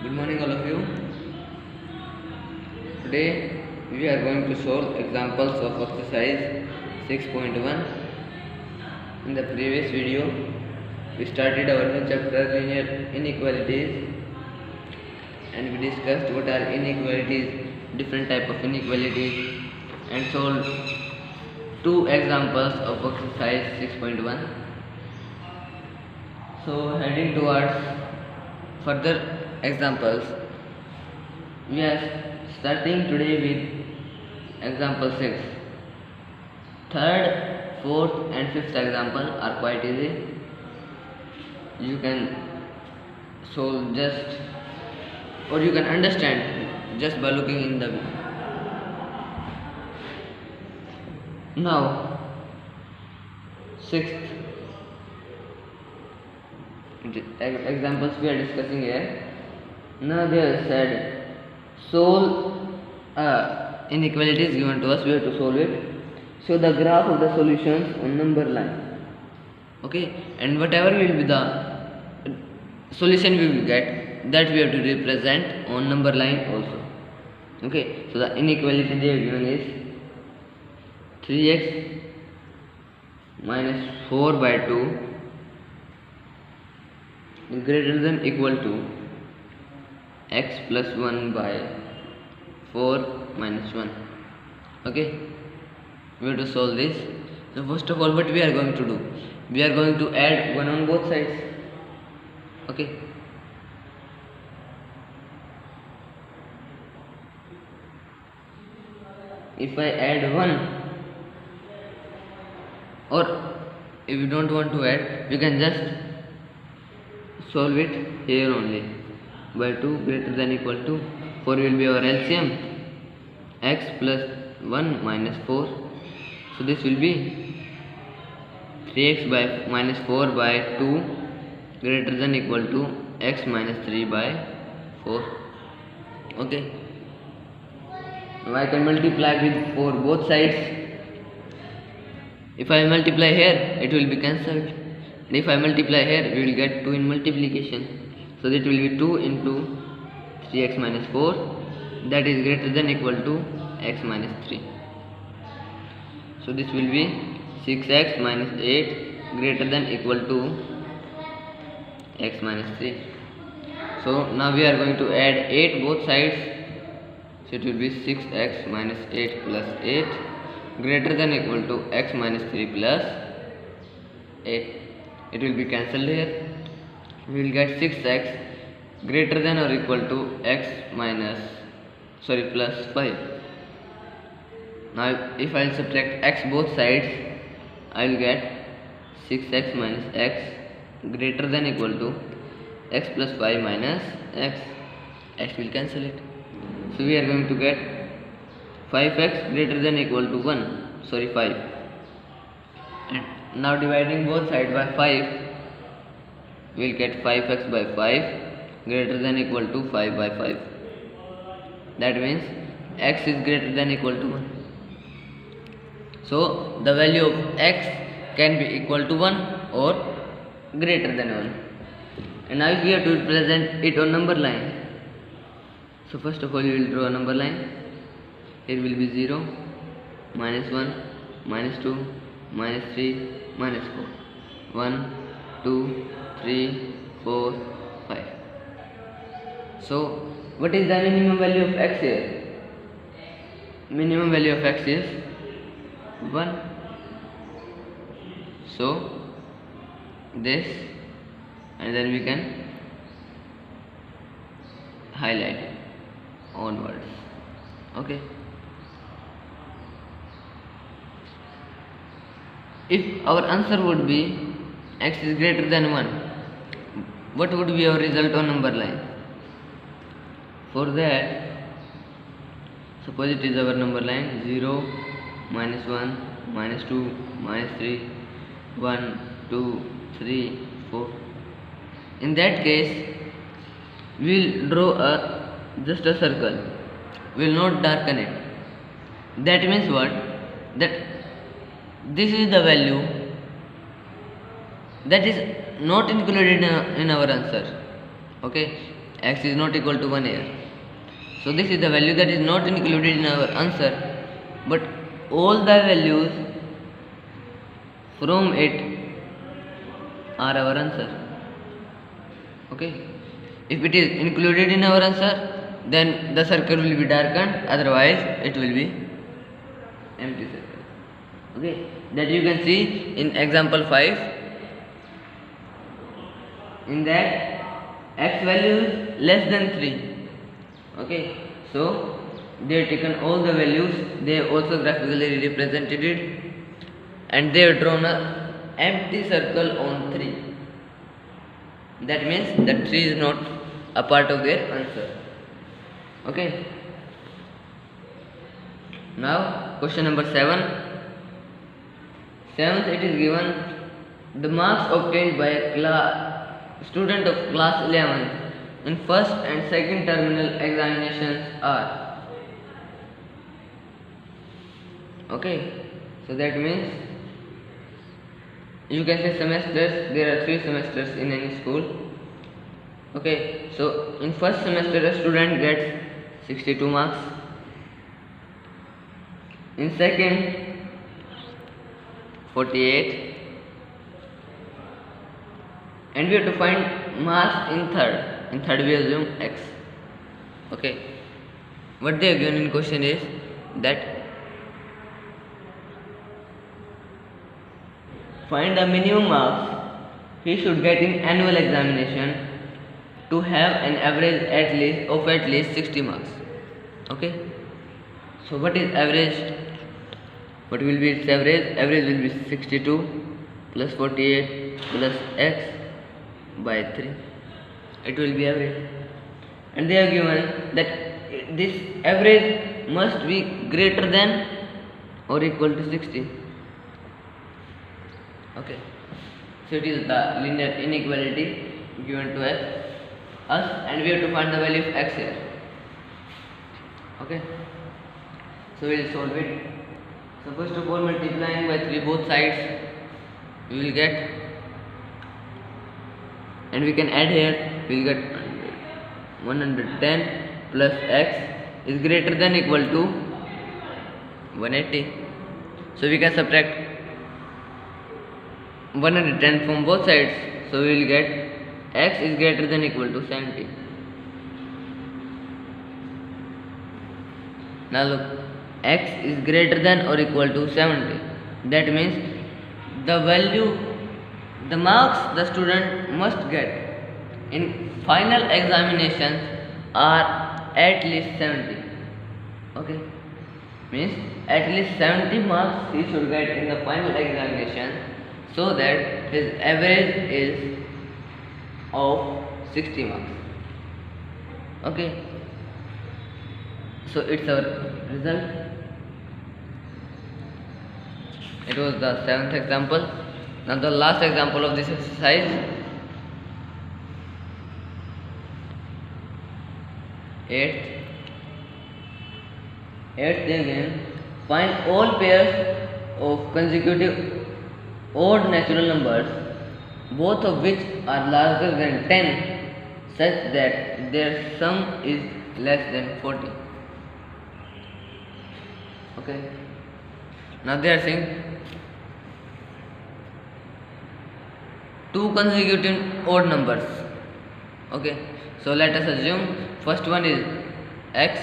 Good morning, all of you. Today we are going to solve examples of exercise 6.1. In the previous video, we started our new chapter linear inequalities, and we discussed what are inequalities, different type of inequalities, and solved two examples of exercise 6.1. So heading towards further examples, we are starting today with example 6. Third, fourth and fifth example are quite easy. You can solve just, or you can understand just by looking in the video. Now, sixth examples we are discussing here. Now they have said solve inequality is given to us, we have to solve it. So the graph of the solutions on number line. Okay, and whatever will be the solution we will get, that we have to represent on number line also. Okay, so the inequality they have given is 3x minus 4 by 2 is greater than equal to x plus 1 by 4 minus 1. Okay, we have to solve this. So first of all, what we are going to do, we are going to add 1 on both sides. Okay, if I add 1, or if you don't want to add, you can just solve it here only. By 2 greater than equal to 4 will be our LCM, x plus 1 minus 4. So this will be 3x by minus 4 by 2 greater than equal to x minus 3 by 4. Okay, now I can multiply with 4 both sides. If I multiply here, it will be cancelled, and if I multiply here, we will get 2 in multiplication. So that will be 2 into 3x minus 4, that is greater than equal to x minus 3. So this will be 6x minus 8 greater than equal to x minus 3. So now we are going to add 8 both sides. So it will be 6x minus 8 plus 8 greater than equal to x minus 3 plus 8. It will be cancelled here. We will get 6x greater than or equal to x plus 5. Now if I will subtract x both sides, I will get 6x minus x greater than equal to x plus 5 minus x. X will cancel it. So we are going to get 5x greater than equal to 5. And now dividing both sides by 5, we will get 5x by 5 greater than equal to 5 by 5. That means x is greater than equal to 1. So the value of x can be equal to 1 or greater than 1. And now we have to represent it on number line. So first of all, you will draw a number line. Here will be 0, minus 1, minus 2, minus 3, minus 4. 1, 2, 3, 4, 5. So what is the minimum value of x here? Minimum value of x is 1. So this, and then we can highlight it onwards. Okay, if our answer would be x is greater than 1, what would be our result on number line? For that, suppose it is our number line 0, minus 1, minus 2, minus 3, 1, 2, 3, 4. In that case, we will draw just a circle. We will not darken it. That means what? That this is the value that is not included in our answer. Okay, x is not equal to 1 here. So this is the value that is not included in our answer, but all the values from it are our answer. Okay, if it is included in our answer, then the circle will be darkened, otherwise it will be empty circle. Okay, that you can see in example 5. In that x value is less than 3. Okay, so they have taken all the values, they have also graphically represented it, and they have drawn a empty circle on 3. That means that 3 is not a part of their answer. Okay, now question number 7. Seventh, it is given the marks obtained by a student of class 11 in first and second terminal examinations are. Okay, so that means you can say semesters. There are 3 semesters in any school. Okay, so in first semester a student gets 62 marks. In second, 48, and we have to find marks in third. In third we assume x. Okay, what they have given in question is that find the minimum marks he should get in annual examination to have an average at least 60 marks. Okay, so what is average? What will be its average? Average will be 62 plus 48 plus x by 3. It will be average, and they have given that this average must be greater than or equal to 60. Okay, so it is the linear inequality given to us, and we have to find the value of x here. Okay, so we will solve it. So first of all, multiplying by 3 both sides, we will get, and we can add here, we will get 110 plus x is greater than equal to 180. So we can subtract 110 from both sides, so we will get x is greater than equal to 70. Now look, x is greater than or equal to 70. That means the marks the student must get in final examinations are at least 70. Okay, means at least 70 marks he should get in the final examination, so that his average is of 60 marks. Okay, so it's our result. It was the 7th example. Now the last example of this exercise. 8th again, find all pairs of consecutive odd natural numbers, both of which are larger than 10, such that their sum is less than 40. Okay, now they are saying 2 consecutive odd numbers. Okay, so let us assume first one is x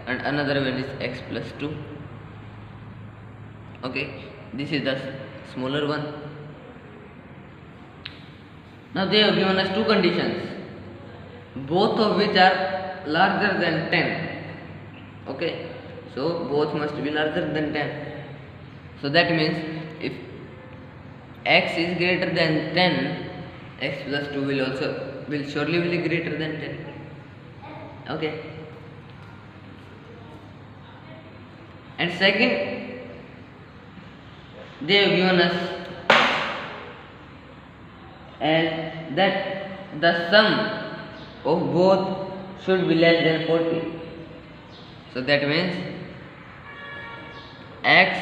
and another one is x plus 2. Okay, this is the smaller one. Now they have given us 2 conditions, both of which are larger than 10. Okay, so both must be larger than 10. So that means if x is greater than 10, x plus 2 will surely be greater than 10. Okay, and second, they have given us as that the sum of both should be less than 40. So that means x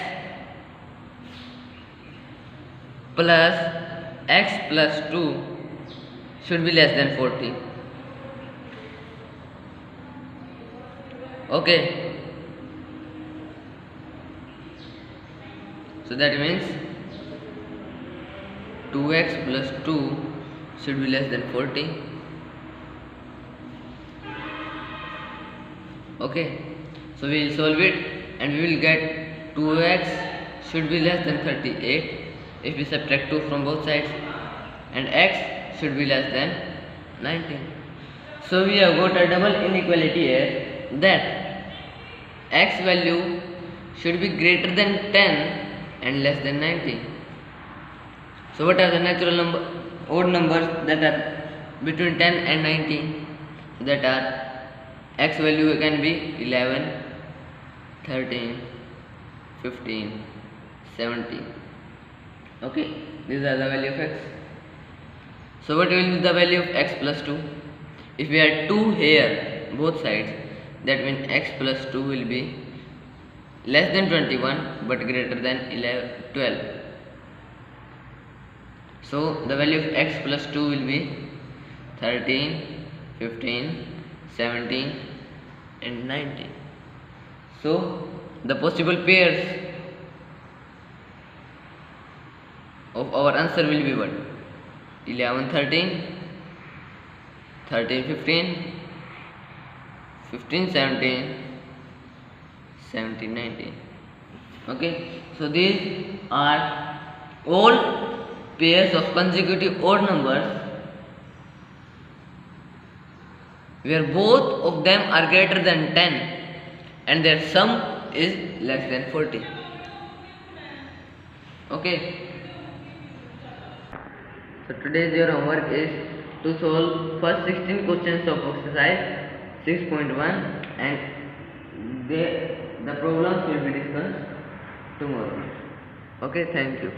plus 2 should be less than 40. Okay, so that means 2x plus 2 should be less than 40. Okay, so we will solve it and we will get 2x should be less than 38 if we subtract 2 from both sides, and x should be less than 19. So we have got a double inequality here, that x value should be greater than 10 and less than 19. So what are the natural odd numbers that are between 10 and 19? That are x value can be 11, 13, 15, 17. Okay, these are the value of x. So what will be the value of x plus 2? If we add 2 here both sides, that means x plus 2 will be less than 21 but greater than 12. So the value of x plus 2 will be 13, 15, 17 and 19. So the possible pairs of our answer will be what? 11, 13, 13, 15, 15, 17, 17, 19. Okay, so these are all pairs of consecutive odd numbers where both of them are greater than 10 and their sum is less than 40. Okay, so today's your homework is to solve first 16 questions of exercise 6.1 and the problems will be discussed tomorrow. Okay, thank you.